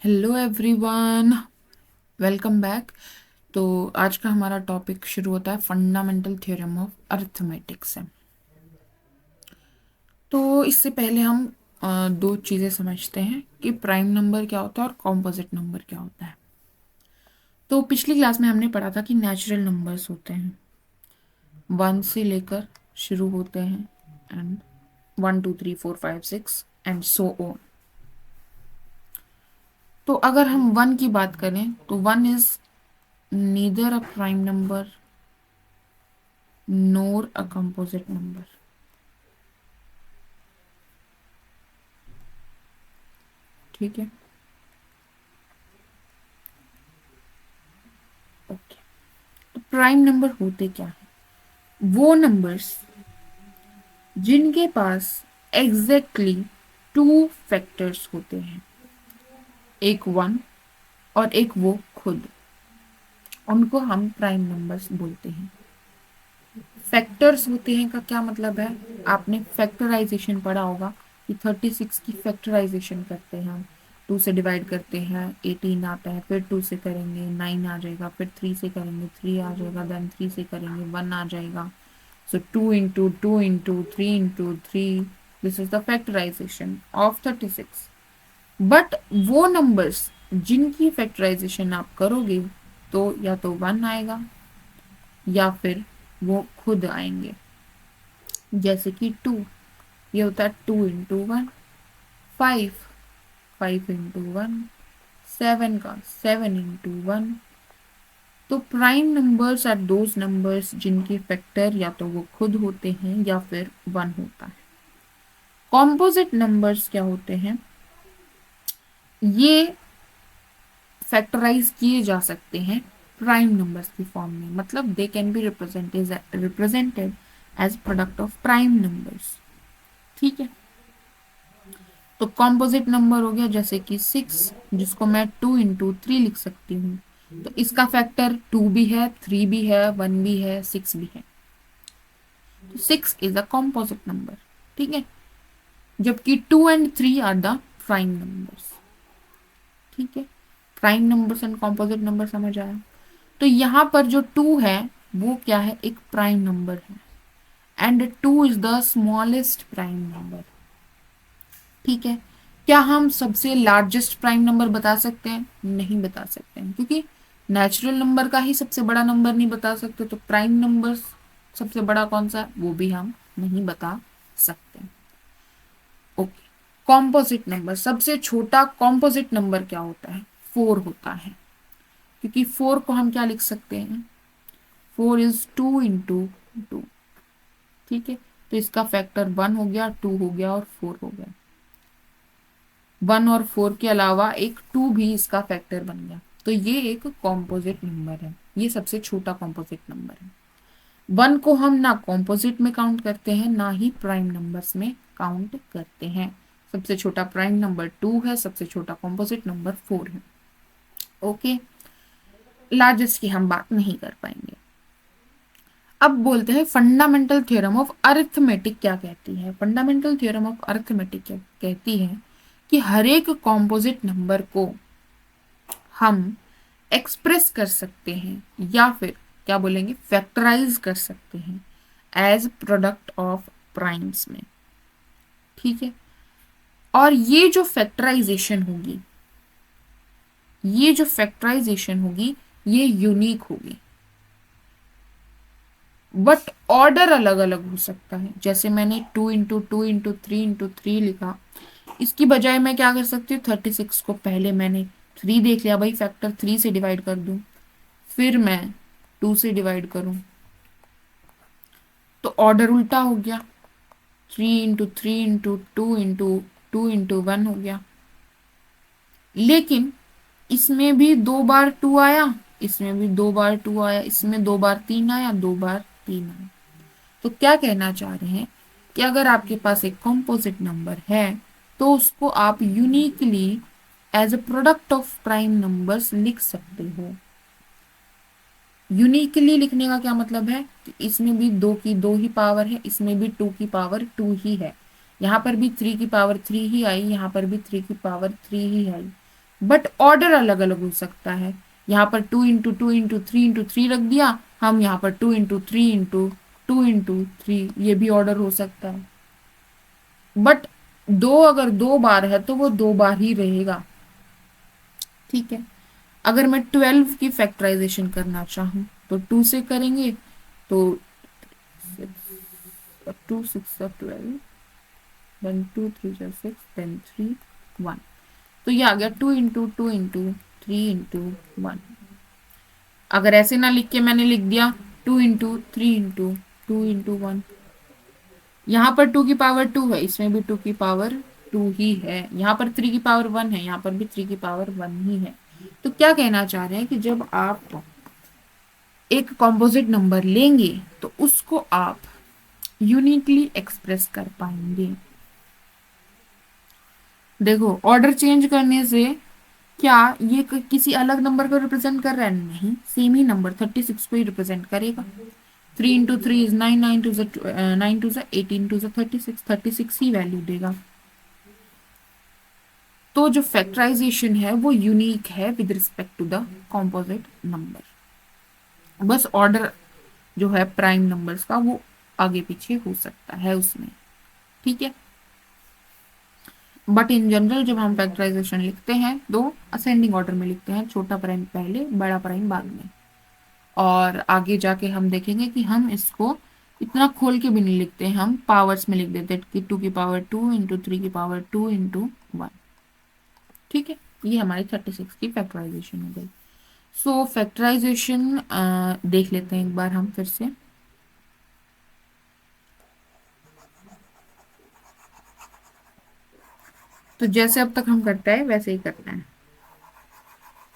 Hello everyone, welcome back. तो आज का हमारा टॉपिक शुरू होता है फंडामेंटल थ्योरम ऑफ अरिथमेटिक से। तो इससे पहले हम दो चीज़ें समझते हैं कि प्राइम नंबर क्या होता है और कॉम्पोजिट नंबर क्या होता है। तो पिछली क्लास में हमने पढ़ा था कि नेचुरल नंबर्स होते हैं, वन से लेकर शुरू होते हैं एंड 1 2 3 4 5 6 एंड सो ऑन। तो अगर हम वन की बात करें तो one is neither a prime number nor a composite number। ठीक है, ओके। तो प्राइम नंबर होते क्या है? वो नंबर्स जिनके पास एग्जैक्टली टू फैक्टर्स होते हैं, एक वन और एक वो खुद, उनको हम प्राइम नंबर्स बोलते हैं। फैक्टर्स होते हैं का क्या मतलब है? आपने फैक्टराइजेशन पढ़ा होगा कि 36 की फैक्टराइजेशन करते हैं हम। 2 से डिवाइड करते हैं 18 आता है, फिर 2 से करेंगे 9 आ जाएगा, फिर 3 से करेंगे 3 आ जाएगा, देन 3 से करेंगे 1 आ जाएगा। So 2 into 2 into 3 into 3, this is the factorization of 36। But वो नंबर्स जिनकी फैक्टराइजेशन आप करोगे तो या तो 1 आएगा या फिर वो खुद आएंगे। जैसे कि 2, ये होता है 2 into 1। 5, 5 into 1। 7 का 7 into 1। तो prime numbers are those numbers जिनके फैक्टर या तो वो खुद होते हैं या फिर 1 होता है। कॉम्पोजिट नंबर्स क्या होते हैं? ये फैक्टराइज किए जा सकते हैं प्राइम नंबर्स की फॉर्म में, मतलब they can be represented as product of prime numbers. ठीक है, तो कॉम्पोजिट नंबर हो गया जैसे कि 6, जिसको मैं 2 into 3 लिख सकती हूँ। तो इसका फैक्टर 2 भी है, 3 भी है, 1 भी है, 6 भी है। तो 6 इज अ कॉम्पोजिट नंबर। ठीक है, जबकि 2 and 3 are the prime numbers. ठीक है, prime numbers and composite number समझ आया। तो यहाँ पर जो 2 है वो क्या है? एक प्राइम नंबर है and 2 is the smallest prime number. ठीक है, क्या हम सबसे लार्जेस्ट प्राइम नंबर बता सकते हैं? नहीं बता सकते हैं, क्योंकि नेचुरल नंबर का ही सबसे बड़ा नंबर नहीं बता सकते, तो प्राइम नंबर सबसे बड़ा कौन सा है वो भी हम नहीं बता सकते। ओके, कॉम्पोजिट नंबर, सबसे छोटा कॉम्पोजिट नंबर क्या होता है? 4 होता है, क्योंकि 4 को हम क्या लिख सकते हैं? 4 इज 2 into 2। ठीक है, तो इसका फैक्टर 1 हो गया, 2 हो गया और 4 हो गया। 1 और 4 के अलावा एक 2 भी इसका फैक्टर बन गया। तो ये एक कॉम्पोजिट नंबर है, ये सबसे छोटा कॉम्पोजिट नंबर है। 1 को हम ना कॉम्पोजिट में काउंट करते हैं ना ही प्राइम नंबर्स में काउंट करते हैं। सबसे छोटा प्राइम नंबर 2 है, सबसे छोटा कॉम्पोजिट नंबर 4 है। ओके, लार्जेस्ट की हम बात नहीं कर पाएंगे। अब बोलते हैं फंडामेंटल थ्योरम ऑफ अरिथमेटिक क्या कहती है। फंडामेंटल थ्योरम ऑफ अरिथमेटिक क्या कहती है कि हर एक कॉम्पोजिट नंबर को हम एक्सप्रेस कर सकते हैं या फिर क्या बोलेंगे, फैक्टराइज कर सकते हैं एज प्रोडक्ट ऑफ प्राइम्स में। ठीक है, और ये जो फैक्टराइजेशन होगी ये यूनिक होगी, बट ऑर्डर अलग अलग हो सकता है। जैसे मैंने 2 into 2 into 3 into 3 लिखा, इसकी बजाय मैं क्या कर सकती हूँ? 36 को पहले मैंने 3 देख लिया, भाई फैक्टर 3 से डिवाइड कर दूं, फिर मैं 2 से डिवाइड करूं, तो ऑर्डर उल्टा हो गया। 3 into 3 into 2 into 2 into 1 हो गया। लेकिन इसमें भी 2 बार 2 आया, इसमें भी 2 बार 2 आया, इसमें 2 बार 3 आया, 2 बार 3 आया। तो क्या कहना चाह रहे हैं कि अगर आपके पास एक कॉम्पोजिट नंबर है तो उसको आप uniquely as a product of prime numbers लिख सकते हो। यूनिकली लिखने का क्या मतलब है कि इसमें भी 2 की 2 ही पावर है, इसमें भी 2 की पावर 2 ही है, यहाँ पर भी 3 की पावर 3 ही आई, यहाँ पर भी 3 की power 3 he I. But order अलग अलग हो सकता है। यहाँ पर 2 × 2 × 3 × 3 रख दिया, हम यहाँ पर 2 × 3 × 2 × 3 ये भी ऑर्डर हो सकता है। बट दो अगर 2 बार है तो वो 2 बार ही रहेगा। ठीक है। अगर मैं 12 की फैक्टराइजेशन करना चाहूँ तो 2 से करेंगे, तो 2 × 6 = 12, देन 2 × 3 = 6, देन 3 1। तो ये आ गया 2 × 2 × 3 × 1। अगर ऐसे ना लिख के मैंने लिख दिया 2 × 3 × 2 × 1, यहाँ पर 2 की पावर 2 है, इसमें भी 2 की पावर 2 ही है, यहाँ पर 3 की पावर 1 है, यहाँ पर भी 3 की पावर 1 ही है। तो क्या कहना चाह रहे हैं कि जब आप एक कॉम्पोजिट नंबर लेंगे तो उसको आप यूनिकली एक्सप्रेस कर पाएंगे। देखो ऑर्डर चेंज करने से क्या ये किसी अलग नंबर को रिप्रेजेंट कर रहा है? नहीं, सेम ही नंबर 36 को ही रिप्रेजेंट करेगा। 3 × 3 = 9, 9 × 2 = 36, 36 ही वैल्यू देगा। तो जो फैक्टराइजेशन है वो यूनिक है with respect to the composite number. बस ऑर्डर जो है प्राइम नंबर्स का वो आगे पीछे हो सकता है उसमें। ठीक है। बट इन जनरल जब हम फैक्टराइजेशन लिखते हैं तो असेंडिंग ऑर्डर में लिखते हैं, छोटा प्राइम पहले बड़ा प्राइम बाद में। और आगे जाके हम देखेंगे कि हम इसको इतना खोल के भी नहीं लिखते हैं, हम पावर्स में लिख देते हैं कि 2 की पावर 2 × 3 की पावर 2 × 1। ठीक है। ये हमारी 36 की फैक्टराइजेशन हो गई। सो फैक्टराइजेशन देख लेते हैं एक बार हम फिर से। तो जैसे अब तक हम करते हैं वैसे ही करना है।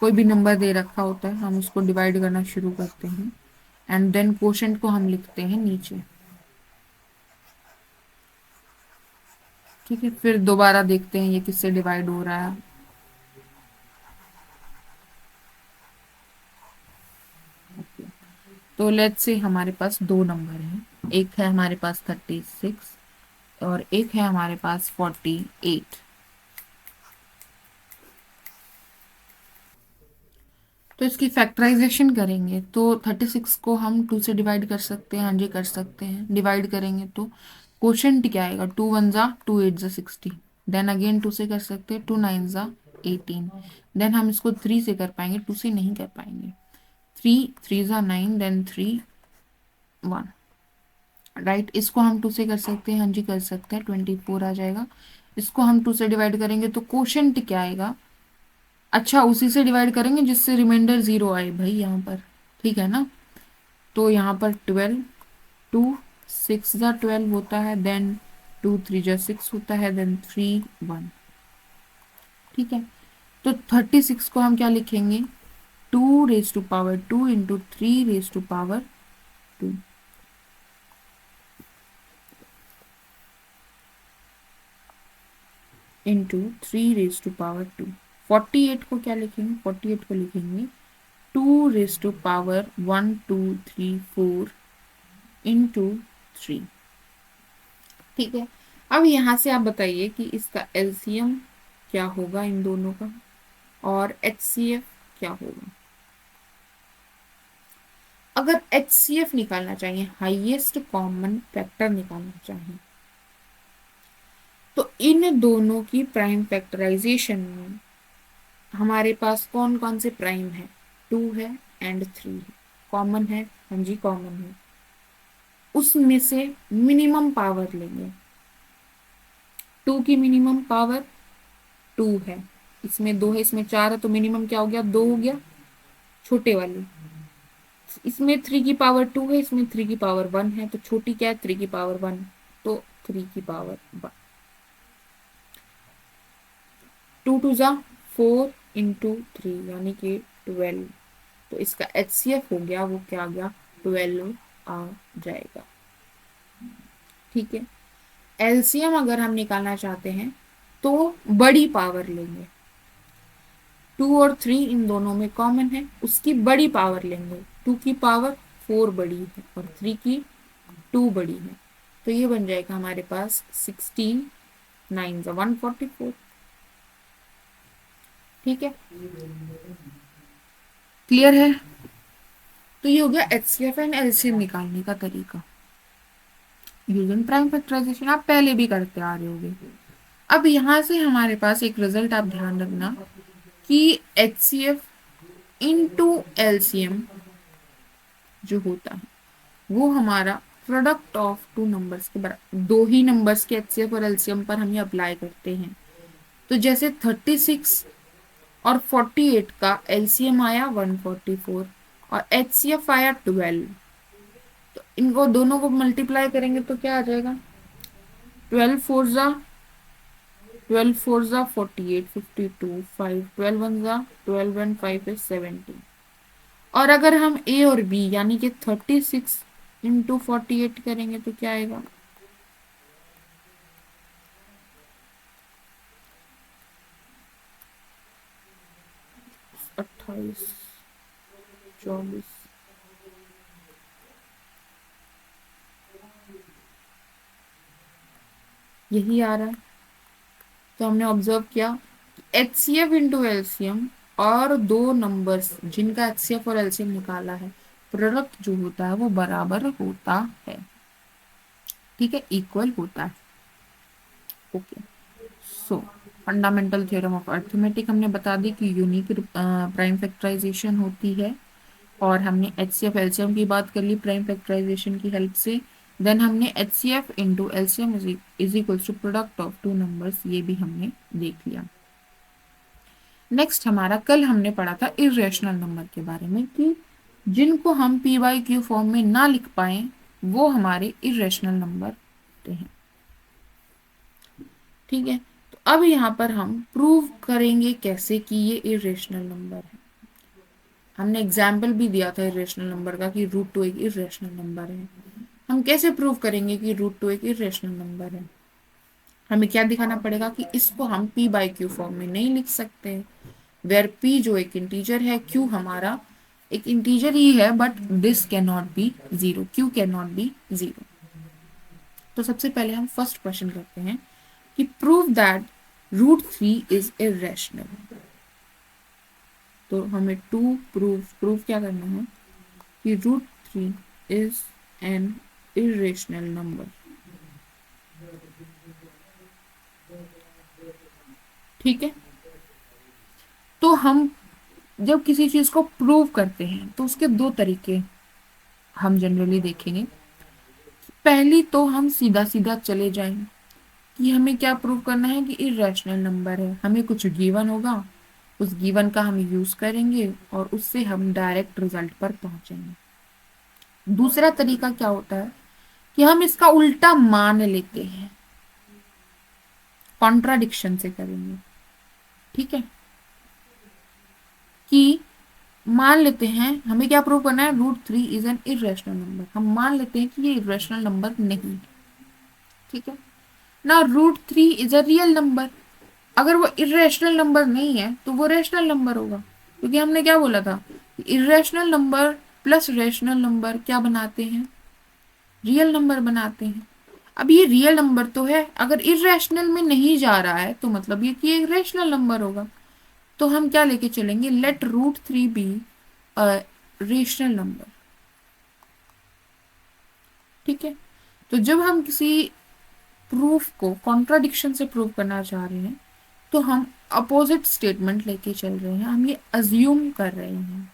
कोई भी नंबर दे रखा होता है हम उसको डिवाइड करना शुरू करते हैं एंड देन कोशेंट को हम लिखते हैं नीचे। ठीक है। फिर दोबारा देखते हैं ये किससे डिवाइड हो रहा है। तो लेट्स से हमारे पास दो नंबर हैं, एक है हमारे पास 36 और एक है हमारे पास 48। तो इसकी फैक्टराइजेशन करेंगे तो 36 को हम 2 से डिवाइड कर सकते हैं। हाँ जी कर सकते हैं। डिवाइड करेंगे तो क्वोशंट क्या आएगा? 2 × 1 = 2, 8 × 60। देन अगेन 2 से कर सकते हैं, 2 × 9 = 18। देन हम इसको 3 से कर पाएंगे, 2 से नहीं कर पाएंगे। 3 3 × 9, देन 3 1। राइट। इसको हम 2 से कर सकते हैं। हाँ जी कर सकते हैं, 24 आ जाएगा। इसको हम 2 से डिवाइड करेंगे तो क्वोशंट क्या आएगा? अच्छा उसी से डिवाइड करेंगे जिससे रिमाइंडर 0 आए भाई यहाँ पर। ठीक है ना। तो यहाँ पर 12, 2 6 × 12 होता है, देन 2 3 × 6 होता है, देन 3 1। ठीक है। तो 36 को हम क्या लिखेंगे? 2 × 2 × 3 × 2 इंटू 3 × 2। 48 को क्या लिखेंगे? 48 को लिखेंगे 2 × 1 2 3 4 इंटू 3। ठीक है। अब यहाँ से आप बताइए कि इसका एलसीएम क्या होगा इन दोनों का और एचसीएफ क्या होगा। अगर एचसीएफ निकालना चाहिए, हाईएस्ट कॉमन फैक्टर निकालना चाहिए, तो इन दोनों की प्राइम फैक्टराइजेशन में हमारे पास कौन कौन से प्राइम है? 2 है एंड 3 है। कॉमन है? हाँ जी कॉमन है। उसमें से मिनिमम पावर लेंगे। 2 की मिनिमम पावर 2 है, इसमें 2 है, इसमें 4 है, तो मिनिमम क्या हो गया? 2 हो गया छोटे वाली। इसमें 3 की पावर 2 है, इसमें 3 की पावर 1 है, तो छोटी क्या है? 3 की पावर 1, तो 3 की पावर 1। 2 2 = 4 इंटू 3 यानी कि 12। तो इसका एचसीएफ हो गया, वो क्या आ गया? 12 आ जाएगा। ठीक है। एलसीएम अगर हम निकालना चाहते हैं तो बड़ी पावर लेंगे। 2 और 3 इन दोनों में कॉमन है, उसकी बड़ी पावर लेंगे। 2 की पावर 4 बड़ी है और 3 की 2 बड़ी है, तो ये बन जाएगा हमारे पास 16 9 × 144। ठीक है, क्लियर है। तो ये हो गया एचसीएफ एंड एलसीएम निकालने का तरीका यूजिंग प्राइम फैक्टराइजेशन, आप पहले भी करते आ रहे होगे। अब यहाँ से हमारे पास एक रिजल्ट आप ध्यान रखना कि एचसीएफ इनटू एलसीएम जो होता है वो हमारा प्रोडक्ट ऑफ टू नंबर्स के बराबर, दो ही नंबर्स के एचसीएफ और एलसीएम पर हम ये अप्लाई करते हैं। तो जैसे 36 और 48 का एलसीएम आया 144 और एचसीएफ आया 12, तो इनको दोनों को मल्टीप्लाई करेंगे तो क्या आ जाएगा, 12 4 जा 48, 52, 5, 12 1 जा 12 एंड 5 इज 17। और अगर हम ए और बी यानी कि 36 इंटू 48 करेंगे तो क्या आएगा, 28, 24, यही आ रहा है। तो हमने ऑब्जर्व किया H C F into LCM और दो नंबर्स जिनका एच सी एफ और एलसीएम निकाला है, प्रोडक्ट जो होता है वो बराबर होता है। ठीक है, इक्वल होता है। Okay, so fundamental theorem of arithmetic हमने बता दी कि यूनिक प्राइम फैक्टराइजेशन होती है, और हमने एच सी एफ एलसीएम की बात कर ली प्राइम फैक्टराइजेशन की हेल्प से। देन हमने H C F into LCM is equals to product of two numbers, ये भी हमने देख लिया। नेक्स्ट हमारा कल हमने पढ़ा था इरेशनल नंबर के बारे में कि जिनको हम पी बाई क्यू फॉर्म में ना लिख पाए वो हमारे इरेशनल नंबर होते हैं। ठीक है, तो अब यहाँ पर हम प्रूव करेंगे कैसे कि ये इरेशनल नंबर है। हमने एग्जाम्पल भी दिया था इरेशनल नंबर का कि रूट टू एक इरेशनल नंबर है। हम कैसे प्रूव करेंगे कि रूट टू एक इरेशनल नंबर है, हमें क्या दिखाना पड़ेगा कि इसको हम पी बाई क्यू फॉर्म में नहीं लिख सकते, वेयर पी जो एक इंटीजर है, क्यू हमारा एक इंटीजर ही है, but this can not be zero, Q can not be zero. तो सबसे पहले हम फर्स्ट क्वेश्चन करते हैं कि prove that root three is irrational. तो हमें प्रूव क्या करना है कि root three is an irrational number. ठीक है, तो हम जब किसी चीज को प्रूव करते हैं तो उसके दो तरीके हम जनरली देखेंगे। पहली तो हम सीधा सीधा चले जाएं कि हमें क्या प्रूव करना है कि इरेशनल नंबर है, हमें कुछ गिवन होगा, उस गिवन का हम यूज करेंगे और उससे हम डायरेक्ट रिजल्ट पर पहुंचेंगे। दूसरा तरीका क्या होता है कि हम इसका उल्टा मान लेते हैं, कॉन्ट्राडिक्शन से करेंगे। ठीक है, कि मान लेते हैं हमें क्या प्रूव करना है, root three is an irrational number, हम मान लेते हैं कि ये इरेशनल नंबर नहीं है। ठीक है ना, root three is a real number, अगर वो इरेशनल नंबर नहीं है तो वो रेशनल नंबर होगा, क्योंकि हमने क्या बोला था, irrational number plus rational number क्या बनाते हैं, रियल नंबर बनाते हैं। अब ये रियल नंबर तो है, अगर इरेशनल में नहीं जा रहा है तो मतलब ये कि एक रेशनल नंबर होगा। तो हम क्या लेके चलेंगे, let root three be rational number. ठीक है, तो जब हम किसी प्रूफ को कॉन्ट्राडिक्शन से प्रूव करना चाह रहे हैं तो हम अपोजिट स्टेटमेंट लेके चल रहे हैं, हम ये अज्यूम कर रहे हैं,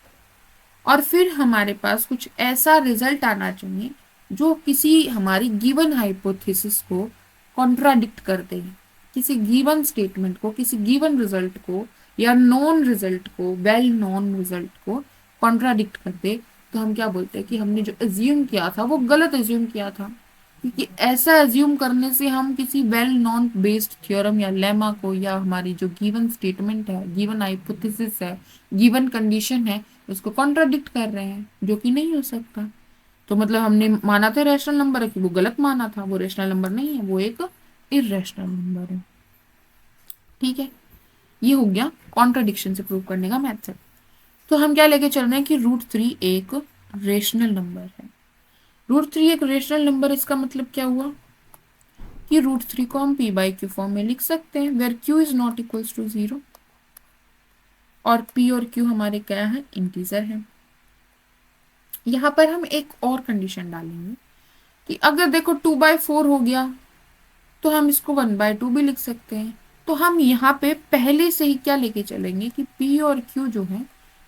और फिर हमारे पास कुछ ऐसा रिजल्ट आना चाहिए जो किसी हमारी गिवन हाइपोथेसिस को कॉन्ट्राडिक्ट कर दे, किसी गिवन स्टेटमेंट को, किसी गिवन रिजल्ट को या नॉन रिजल्ट को, वेल नॉन रिजल्ट को कॉन्ट्राडिक्ट कर दे। तो हम क्या बोलते हैं कि हमने जो एज्यूम किया था वो गलत एज्यूम किया था, क्योंकि ऐसा एज्यूम करने से हम किसी वेल नॉन बेस्ड थ्योरम या लेमा को, या हमारी जो गिवन स्टेटमेंट है, गिवन हाइपोथेसिस है, गिवन कंडीशन है, उसको कॉन्ट्राडिक्ट कर रहे हैं, जो कि नहीं हो सकता। तो मतलब हमने माना था रैशनल नंबर है कि वो गलत माना था, वो रैशनल नंबर नहीं है, वो एक इरेशनल नंबर है। ठीक है, ये हो गया कॉन्ट्राडिक्शन से प्रूव करने का मेथड। तो हम क्या लेके चल रहे हैं कि रूट थ्री एक रेशनल नंबर है। रूट थ्री एक रेशनल नंबर, इसका मतलब क्या हुआ कि रूट थ्री को हम पी बाई क्यू फॉर्म में लिख सकते हैं, where Q is not equals to zero. और पी और क्यू हमारे क्या है, इंटीजर है। यहाँ पर हम एक और कंडीशन डालेंगे कि अगर देखो 2/4 हो गया तो हम इसको 1/2 भी लिख सकते हैं। तो हम यहाँ पे पहले से ही क्या लेके चलेंगे कि पी और क्यू जो है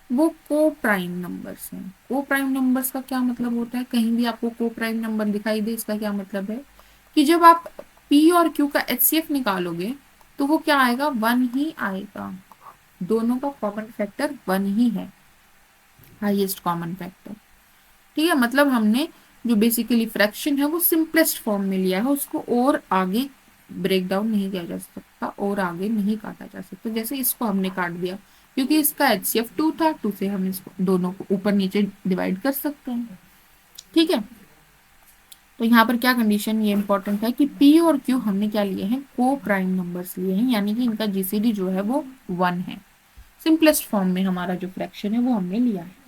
वो को प्राइम नंबर्स हैं। को प्राइम नंबर्स का क्या मतलब होता है, कहीं भी आपको को प्राइम नंबर दिखाई दे इसका क्या मतलब है कि जब आप पी और क्यू का एचसीएफ निकालोगे तो वो क्या आएगा, 1 ही आएगा। दोनों का कॉमन फैक्टर 1 ही है, हाईएस्ट कॉमन फैक्टर। ठीक है, मतलब हमने जो बेसिकली फ्रैक्शन है वो सिंपलेस्ट फॉर्म में लिया है, उसको और आगे ब्रेक डाउन नहीं किया जा सकता और आगे नहीं काटा जा सकता। जैसे इसको हमने काट दिया क्योंकि इसका एचसीएफ 2 था, 2 से हम इसको दोनों को ऊपर नीचे डिवाइड कर सकते हैं। ठीक है, तो यहाँ पर क्या कंडीशन ये इंपॉर्टेंट है कि पी और क्यू हमने क्या लिए हैं, को प्राइम नंबर्स लिए हैं, यानी कि इनका जीसीडी जो है वो 1 है। सिंपलेस्ट फॉर्म में हमारा जो फ्रैक्शन है वो हमने लिया है।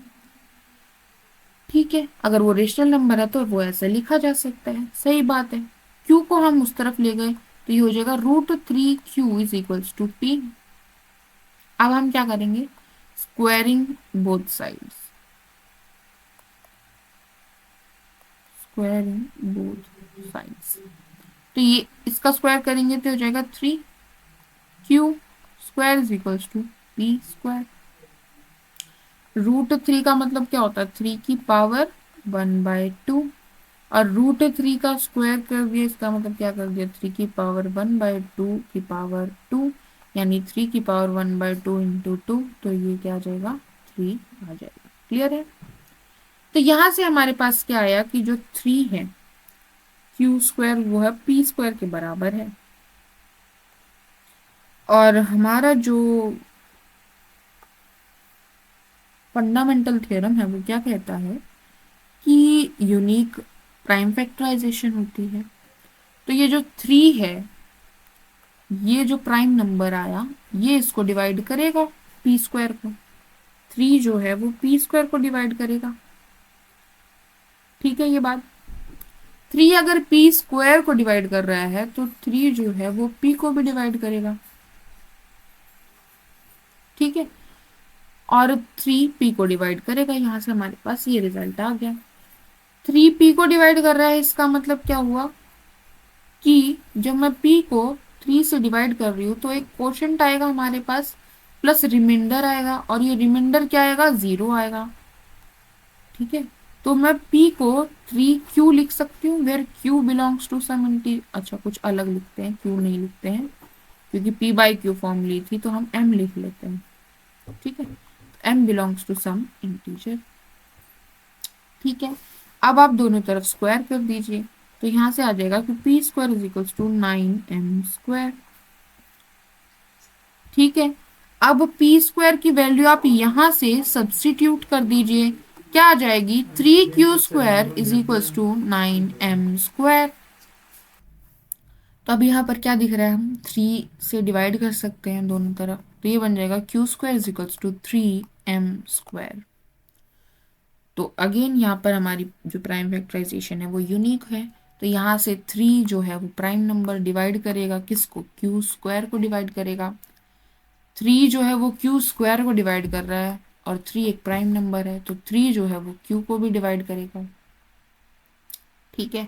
ठीक है, अगर वो रेशनल नंबर है तो वो ऐसे लिखा जा सकता है, सही बात है। क्यू को हम उस तरफ ले गए तो ये हो जाएगा √3q is equals to P. अब हम क्या करेंगे, squaring both sides, squaring both sides. तो ये इसका स्क्वायर करेंगे तो हो जाएगा 3q square is equals to P square. √3 का मतलब क्या होता है, 3 की पावर 1/2, और √3 का स्क्वायर कर दिया, इसका मतलब क्या कर दिया, 3 की पावर 1/2 की पावर 2, यानी 3 की पावर 1/2 इंटू 2, तो ये क्या आ जाएगा, 3 आ जाएगा। क्लियर है। तो यहां से हमारे पास क्या आया कि जो 3 है क्यू स्क्वायर वो है पी स्क्वायर के बराबर है। और हमारा जो फंडामेंटल थ्योरम है वो क्या कहता है कि यूनिक प्राइम फैक्टराइजेशन होती है। तो ये जो 3 है, ये जो प्राइम नंबर आया ये इसको डिवाइड करेगा पी स्क्वायर को, 3 जो है वो पी स्क्वायर को डिवाइड करेगा। ठीक है, ये बात 3 अगर पी स्क्वायर को डिवाइड कर रहा है तो 3 जो है वो पी को भी डिवाइड करेगा। ठीक है, और 3 पी को डिवाइड करेगा, यहां से हमारे पास ये रिजल्ट आ गया। 3 पी को डिवाइड कर रहा है, इसका मतलब क्या हुआ कि जब मैं p को 3 से डिवाइड कर रही हूँ तो एक क्वोशंट आएगा हमारे पास प्लस रिमाइंडर आएगा, और ये रिमाइंडर क्या आएगा, 0 आएगा। ठीक है, तो मैं p को 3q लिख सकती हूँ वेयर q बिलोंग्स टू सम इंटी, अच्छा कुछ अलग लिखते हैं, q नहीं लिखते हैं क्योंकि p/q फॉर्म ली थी तो हम m लिख लेते हैं। ठीक है, m belongs to some integer. ठीक है, अब आप दोनों तरफ स्क्वायर कर दीजिए तो यहां से आ जाएगा कि P square is equals to 9m square. ठीक है, अब पी स्क्वायर की वैल्यू आप यहां से सब्स्टिट्यूट कर दीजिए, क्या आ जाएगी, 3q square is equals to 9m square. तो अब यहाँ पर क्या दिख रहा है, हम 3 से डिवाइड कर सकते हैं दोनों तरफ, तो ये बन जाएगा q square is equals to 3m square. तो अगेन यहाँ पर हमारी जो प्राइम फैक्टराइजेशन है वो यूनिक है। तो यहाँ से 3 जो है वो प्राइम नंबर डिवाइड करेगा किसको, क्यू स्क्वायर को डिवाइड करेगा। 3 जो है वो क्यू स्क्वायर को डिवाइड कर रहा है और 3 एक प्राइम नंबर है तो 3 जो है वो क्यू को भी डिवाइड करेगा। ठीक है,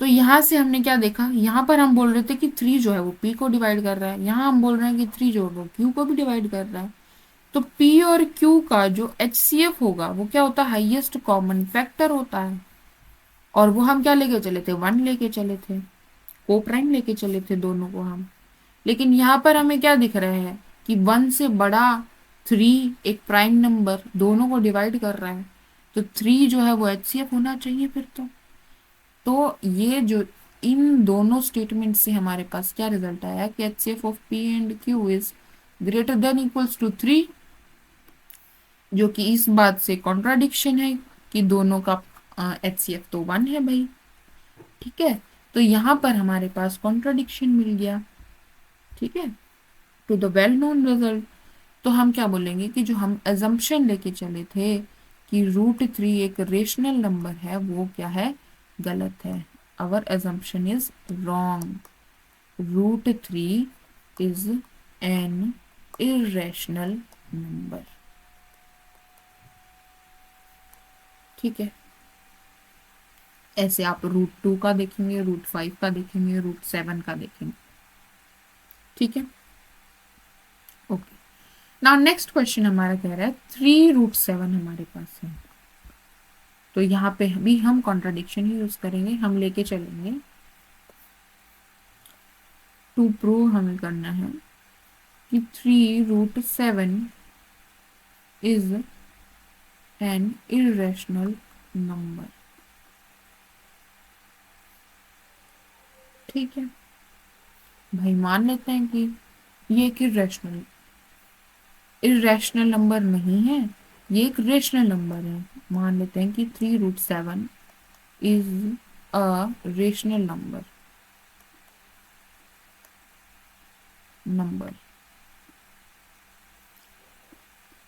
तो यहाँ से हमने क्या देखा, यहाँ पर हम बोल रहे थे कि 3 जो है वो p को डिवाइड कर रहा है, यहाँ हम बोल रहे हैं कि 3 जो है वो q को भी डिवाइड कर रहा है। तो p और q का जो HCF होगा वो क्या होता है, हाईएस्ट कॉमन फैक्टर होता है। और वो हम क्या लेके चले थे, 1 लेके चले थे, को प्राइम लेके चले थे दोनों को हम। लेकिन यहाँ पर हमें क्या दिख रहा है कि 1 से बड़ा 3 एक प्राइम नंबर दोनों को डिवाइड कर रहा है, तो 3 जो है वो HCF होना चाहिए फिर तो ये जो इन दोनों स्टेटमेंट से हमारे पास क्या रिजल्ट आया कि HCF of P and Q is greater than equals to 3, जो कि इस बात से कॉन्ट्राडिक्शन है कि दोनों का HCF तो 1 है भाई। ठीक है, तो यहाँ पर हमारे पास कॉन्ट्राडिक्शन मिल गया। ठीक है, to the well known result. तो हम क्या बोलेंगे कि जो हम एजम्पशन लेके चले थे कि √3 एक रेशनल नंबर है वो क्या है, गलत है। Our assumption is wrong, √3 is an irrational number. ठीक है, ऐसे आप √2 का देखेंगे, √5 का देखेंगे, √7 का देखेंगे। ठीक है, ओके। नाउ नेक्स्ट क्वेश्चन हमारा कह रहा है 3√7 हमारे पास है, तो यहाँ पे भी हम कॉन्ट्राडिक्शन ही यूज करेंगे, हम लेके चलेंगे टू प्रूव हमें करना है कि 3√7 इज एन इरेशनल नंबर। ठीक है भाई, मान लेते हैं कि ये एक इरेशनल नंबर नहीं है, ये एक रेशनल नंबर है। मान लेते हैं कि 3√7 इज अ रेशनल नंबर।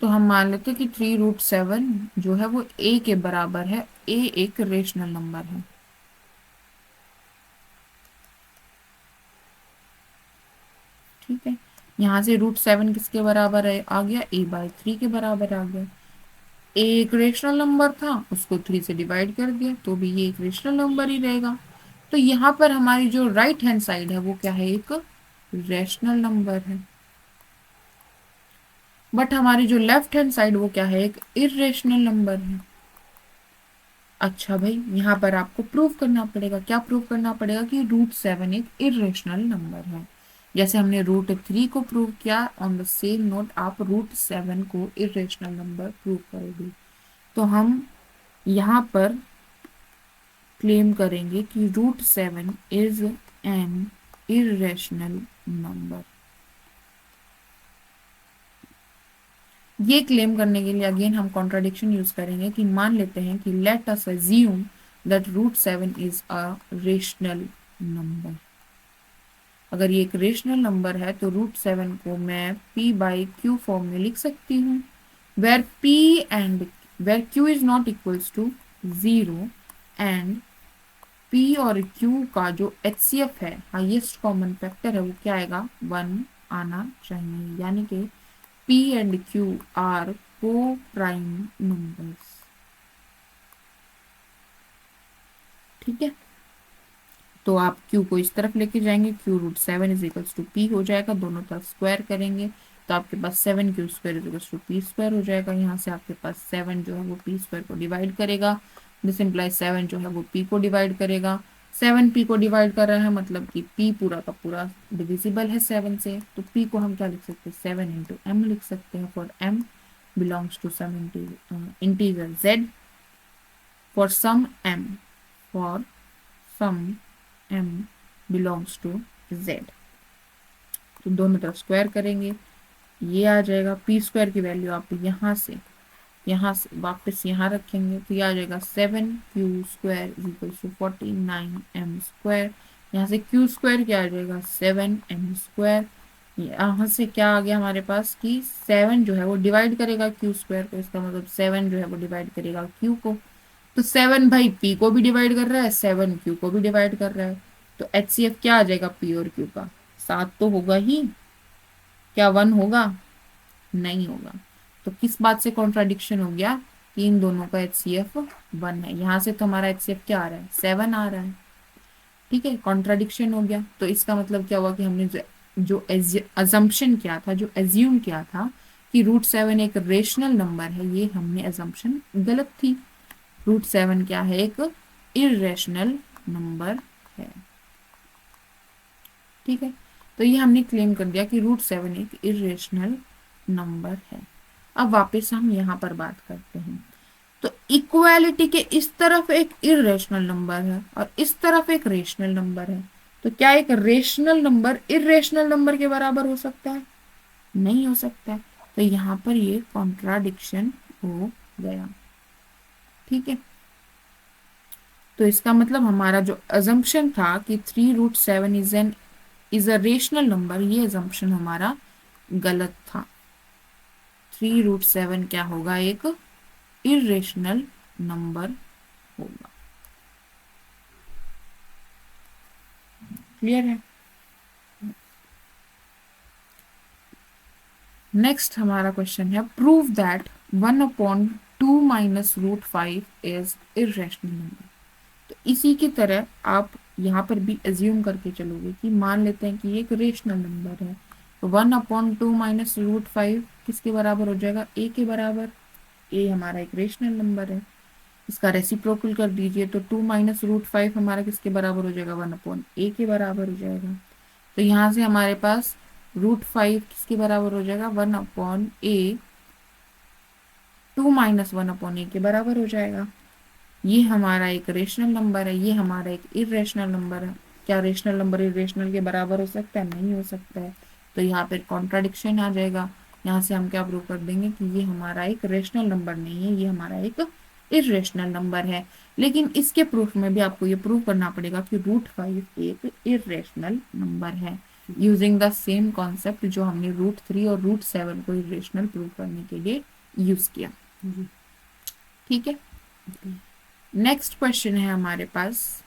तो हम मान लेते हैं कि 3√7 जो है वो ए के बराबर है, ए एक रेशनल नंबर है। ठीक है, यहाँ से √7 किसके बराबर है, आ गया a/3 के बराबर आ गया। ए एक रेशनल नंबर था, उसको 3 से डिवाइड कर दिया तो भी ये एक रेशनल नंबर ही रहेगा। तो यहाँ पर हमारी जो राइट हैंड साइड है वो क्या है, एक रेशनल नंबर है। बट हमारी जो लेफ्ट हैंड साइड वो क्या है, एक इरेशनल नंबर है। अच्छा भाई, यहाँ पर आपको प्रूव करना पड़ेगा, क्या प्रूव करना पड़ेगा कि √7 एक इरेशनल नंबर है। जैसे हमने √3 को प्रूव किया, ऑन द सेम नोट आप √7 को इरेशनल नंबर प्रूव करोगे। तो हम यहाँ पर क्लेम करेंगे कि √7 इज एन इरेशनल नंबर। ये क्लेम करने के लिए अगेन हम कॉन्ट्राडिक्शन यूज करेंगे कि मान लेते हैं कि let us assume that √7 is a rational number. अगर ये एक रेशनल नंबर है तो √7 को मैं p/q फॉर्म में लिख सकती हूँ, where p and where q is not equals to 0 and p और q का जो HCF है, हाईएस्ट कॉमन फैक्टर है, वो क्या आएगा, 1 आना चाहिए। यानी कि p एंड q आर को प्राइम नंबर्स। ठीक है, तो आप q को इस तरफ लेके जाएंगे, q√7 is equals to p हो जाएगा, दोनों तरफ स्क्वायर करेंगे तो आपके पास 7q² is equals to p² हो जाएगा। यहाँ से आपके पास 7 जो है वो p² को डिवाइड करेगा, दिस इम्प्लाइज 7 जो है वो p को डिवाइड करेगा। 7 p को डिवाइड कर रहा है, मतलब कि p पूरा का पूरा डिविजिबल है 7 से, तो p को हम क्या लिख सकते हैं, 7 × m लिख सकते हैं, for m belongs to some integer z, for some m, for some m belongs to z। तो दोनों तरफ स्क्वायर करेंगे, ये आ जाएगा, p² की वैल्यू आप यहाँ से वापस यहाँ रखेंगे तो ये आ जाएगा 7q² is equals to 49m²। यहाँ से q² क्या आ जाएगा, 7m²। यहाँ से क्या आ गया हमारे पास कि 7 जो है वो डिवाइड करेगा q² को, इसका मतलब 7 जो है वो डिवाइड करेगा q को। तो 7 भाई p को भी डिवाइड कर रहा है, 7 q को भी डिवाइड कर रहा है, तो HCF क्या आ जाएगा p और q का, 7 तो होगा ही, क्या 1 होगा, नहीं होगा। तो किस बात से कॉन्ट्राडिक्शन हो गया कि इन दोनों का HCF 1 है। यहाँ से तो हमारा HCF क्या आ रहा है, 7 आ रहा है। ठीक है, कॉन्ट्राडिक्शन हो गया। तो इसका मतलब क्या हुआ कि हमने जो अजम्पशन किया था, जो एज्यूम किया था कि √7 एक रेशनल नंबर है, ये हमने अजम्पशन गलत थी। √7 क्या है, एक इरेशनल नंबर है। ठीक है, तो ये हमने क्लेम कर दिया कि √7 एक इरेशनल नंबर है। अब वापस हम यहाँ पर बात करते हैं, तो इक्वालिटी के इस तरफ एक इरेशनल नंबर है और इस तरफ एक रेशनल नंबर है, तो क्या एक रेशनल नंबर इरेशनल नंबर के बराबर हो सकता है, नहीं हो सकता है। तो यहाँ पर ये कॉन्ट्राडिक्शन हो गया। ठीक है, तो इसका मतलब हमारा जो अजम्पशन था कि 3√7 इज अ रेशनल नंबर, ये अजम्पशन हमारा गलत था। 3√7 क्या होगा, एक इरेशनल नंबर होगा। क्लियर है। नेक्स्ट हमारा क्वेश्चन है prove that 1/2 minus root 5 is irrational number. तो इसी की तरह आप यहाँ पर भी एज्यूम करके चलोगे कि मान लेते हैं कि ये एक रेशनल नंबर है, तो 1/2 माइनस रूट 5 किसके बराबर हो जाएगा, ए के बराबर। ए हमारा एक रेशनल नंबर है, इसका रेसिप्रोकल कर दीजिए तो 2 माइनस रूट 5 हमारा किसके बराबर हो जाएगा, 1/a के बराबर हो जाएगा। तो यहाँ से हमारे पास रूट 5 किसके बराबर हो जाएगा, 1/a, 2 माइनस 1/a के बराबर हो जाएगा। ये हमारा एक रेशनल नंबर है, ये हमारा एक इरेशनल नंबर है। क्या रेशनल नंबर इरेशनल के बराबर हो सकता है, नहीं हो सकता है। तो यहाँ पे कॉन्ट्राडिक्शन आ जाएगा। यहाँ से हम क्या प्रूव कर देंगे कि ये हमारा एक रेशनल नंबर नहीं है, ये हमारा एक इरेशनल नंबर है। लेकिन इसके प्रूफ में भी आपको ये प्रूव करना पड़ेगा कि रूट 5 एक इरेशनल नंबर है, यूजिंग द सेम कॉन्सेप्ट जो हमने रूट 3 और रूट 7 को इरेशनल प्रूव करने के लिए यूज किया। ठीक है, नेक्स्ट क्वेश्चन है हमारे पास,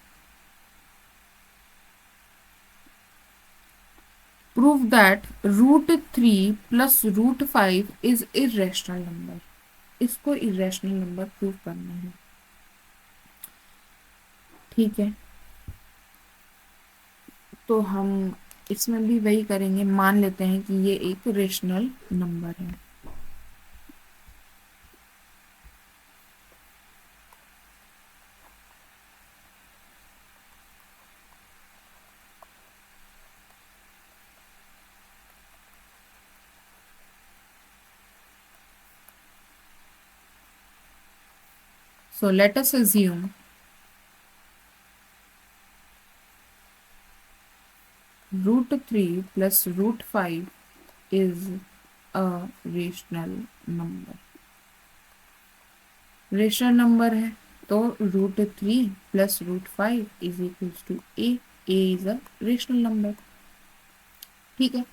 prove that root 3 plus root 5 is irrational number. इसको इरेशनल नंबर प्रूव करना है। ठीक है, तो हम इसमें भी वही करेंगे, मान लेते हैं कि ये एक रेशनल नंबर है। So let us assume root 3 plus root 5 is a rational number। Rational number है तो root 3 plus root 5 is equals to A is a rational number. ठीक है,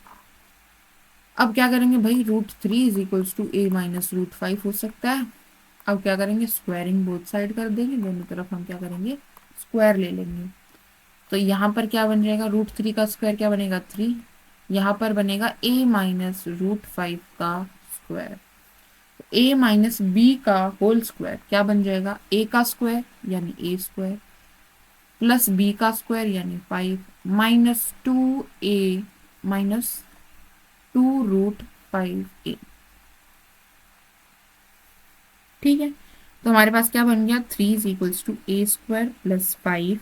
अब क्या करेंगे भाई, root 3 is equals to A minus root 5 हो सकता है। अब क्या करेंगे, स्क्वायरिंग बोथ साइड कर देंगे, दोनों तरफ हम क्या करेंगे, स्क्वायर ले लेंगे। तो यहाँ पर क्या बन जाएगा, रूट 3 का स्क्वायर क्या बनेगा, 3। यहाँ पर बनेगा ए माइनस रूट 5 का स्क्वायर। ए माइनस बी का होल स्क्वायर क्या बन जाएगा, ए का स्क्वायर यानी ए स्क्वायर प्लस बी का स्क्वायर यानी 5 minus 2a minus 2 root 5a। ठीक है, तो हमारे पास क्या बन गया, 3 is equals to A square plus 5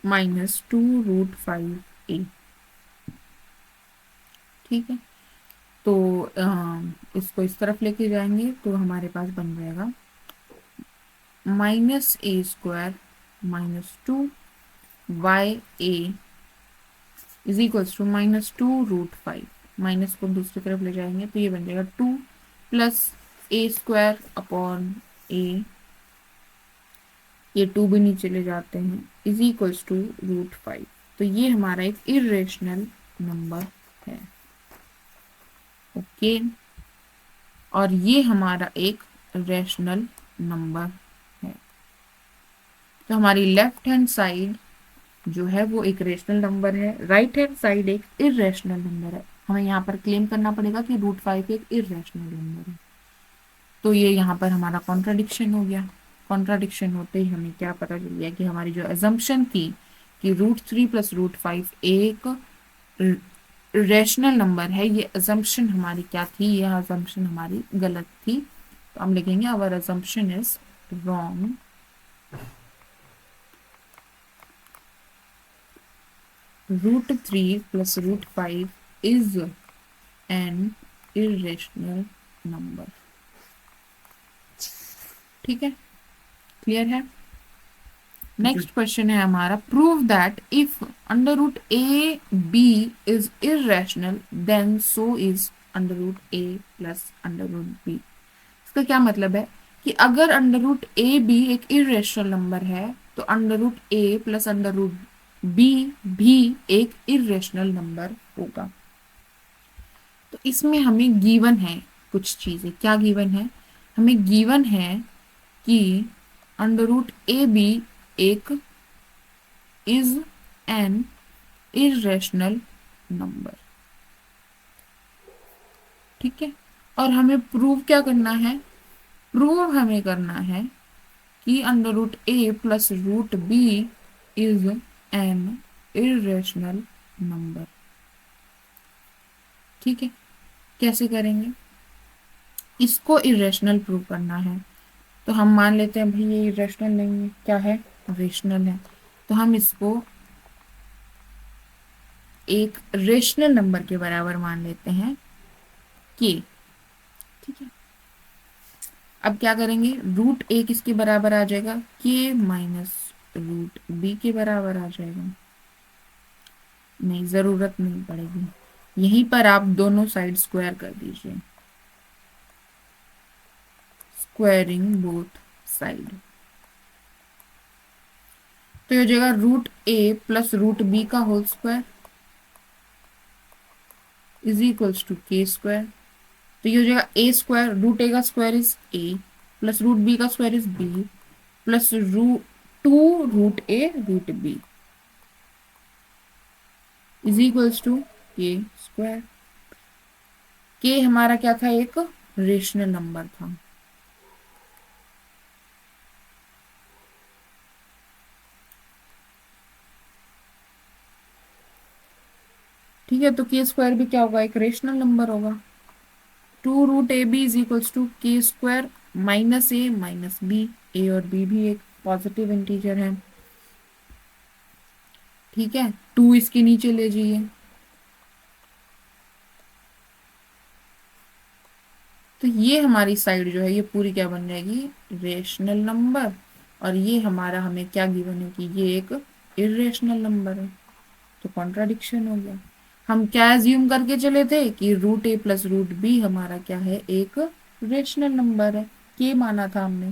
minus 2 root 5a। ठीक है, तो इसको इस तरफ लेके जाएंगे तो हमारे पास बन जाएगा minus A square minus 2 is equals to minus 2 root 5। Minus को दूसरी तरफ ले जाएंगे तो ये बन जाएगा 2 प्लस ए स्क्वायर अपॉन ए, ये 2 भी नीचे ले जाते हैं, इज इक्वल्स टू रूट 5। तो ये हमारा एक इरेशनल नंबर है। ओके, और ये हमारा एक रेशनल नंबर है। तो हमारी लेफ्ट हैंड साइड जो है वो एक रेशनल नंबर है, राइट हैंड साइड एक इरेशनल नंबर है। हमें यहाँ पर क्लेम करना पड़ेगा कि रूट 5 एक इरेशनल नंबर है। तो ये यहाँ पर हमारा कॉन्ट्राडिक्शन हो गया। कॉन्ट्राडिक्शन होते ही हमें क्या पता चल गया कि हमारी जो एजम्पशन थी कि रूट 3 प्लस रूट 5 एक रेशनल नंबर है, ये अजम्पशन हमारी क्या थी, यह अजम्पशन हमारी गलत थी। तो हम लिखेंगे our assumption is wrong. Root 3 plus root 5 is an irrational number. ठीक है, क्लियर है। नेक्स्ट क्वेश्चन है हमारा, prove that if under root A B is irrational then so is under root A plus under root B. इसका क्या मतलब है कि अगर अंडर रूट ए बी एक इरेशनल नंबर है तो under root A plus under root B भी एक इरेशनल नंबर होगा। तो इसमें हमें गिवन है कुछ चीजें। क्या गिवन है, हमें गिवन है कि अंडर रूट ए बी एक इज एन इरेशनल नंबर। ठीक है। और हमें प्रूव क्या करना है, प्रूव हमें करना है कि under root A plus root B is an irrational number. ठीक है, कैसे करेंगे, इसको इरेशनल प्रूव करना है। तो हम मान लेते हैं भाई ये इरेशनल नहीं है, क्या है, रेशनल है। तो हम इसको एक रेशनल नंबर के बराबर मान लेते हैं के। ठीक है, अब क्या करेंगे, रूट ए किसके बराबर आ जाएगा, के माइनस रूट बी के बराबर आ जाएगा। नहीं, जरूरत नहीं पड़ेगी, यहीं पर आप दोनों साइड स्क्वायर कर दीजिए, स्क्वायरिंग बोथ साइड। तो ये हो जाएगा root A plus root B का whole square is equals to K square. तो ये हो जाएगा ए स्क्वायर, रूट ए का square is A plus root B का square is B plus root A root B is equals to K square. के हमारा क्या था, एक रेशनल नंबर था। ठीक है, तो के स्क्वायर भी क्या होगा, एक रेशनल नंबर होगा। Two root A B is equals to K square minus A minus B, A और बी भी एक पॉजिटिव इंटीजर है। ठीक है, टू इसके नीचे ले जाइए, तो ये हमारी साइड जो है ये पूरी क्या बन जाएगी, रेशनल नंबर। और ये हमारा हमें क्या गिवन है कि ये एक इरेशनल नंबर है। तो कॉन्ट्राडिक्शन हो गया। हम क्या एज्यूम करके चले थे कि root A plus root B हमारा क्या है, एक रेशनल नंबर है, के माना था हमने।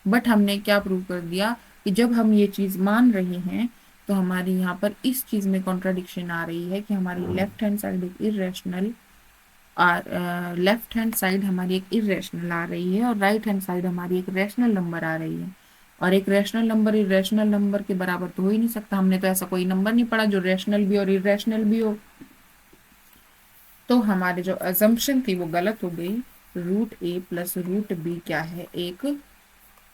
बट हमने क्या प्रूव कर दिया कि जब हम ये चीज मान रहे हैं तो हमारी यहाँ पर इस चीज में कॉन्ट्राडिक्शन आ रही है कि हमारी लेफ्ट हैंड साइड एक इरेशनल लेफ्ट हैंड साइड हमारी एक इरेशनल आ रही है और राइट हैंड साइड हमारी एक रैशनल नंबर आ रही है। और एक रैशनल नंबर इरेशनल नंबर के बराबर तो हो ही नहीं सकता, हमने तो ऐसा कोई नंबर नहीं पढ़ा जो रैशनल भी और इरेशनल भी हो। तो हमारी जो अजम्पशन थी वो गलत हो गई। Root A plus root B क्या है, एक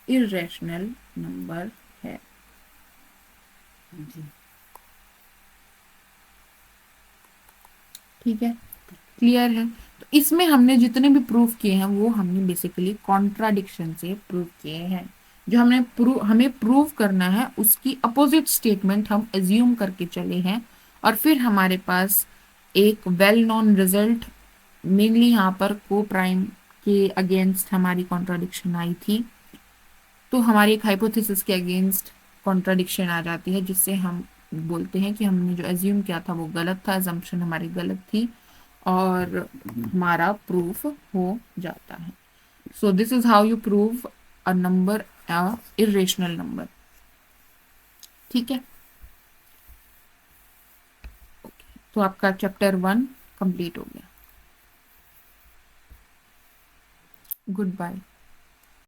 इरेशनल नंबर है। ठीक है, क्लियर है। तो इसमें हमने जितने भी प्रूफ किए हैं वो हमने बेसिकली कॉन्ट्राडिक्शन से प्रूव किए हैं। जो हमें प्रूव करना है उसकी अपोजिट स्टेटमेंट हम एज्यूम करके चले हैं, और फिर हमारे पास एक वेल नोन रिजल्ट, मेनली यहाँ पर को प्राइम के अगेंस्ट हमारी कॉन्ट्राडिक्शन आई थी। तो हमारी एक हाइपोथेसिस के अगेंस्ट कॉन्ट्राडिक्शन आ जाती है, जिससे हम बोलते हैं कि हमने जो एज्यूम किया था वो गलत था, अजम्पशन हमारी गलत थी और हमारा प्रूफ हो जाता है। So this is how you prove a number a irrational number. ठीक है, तो आपका चैप्टर 1 कंप्लीट हो गया। Good bye.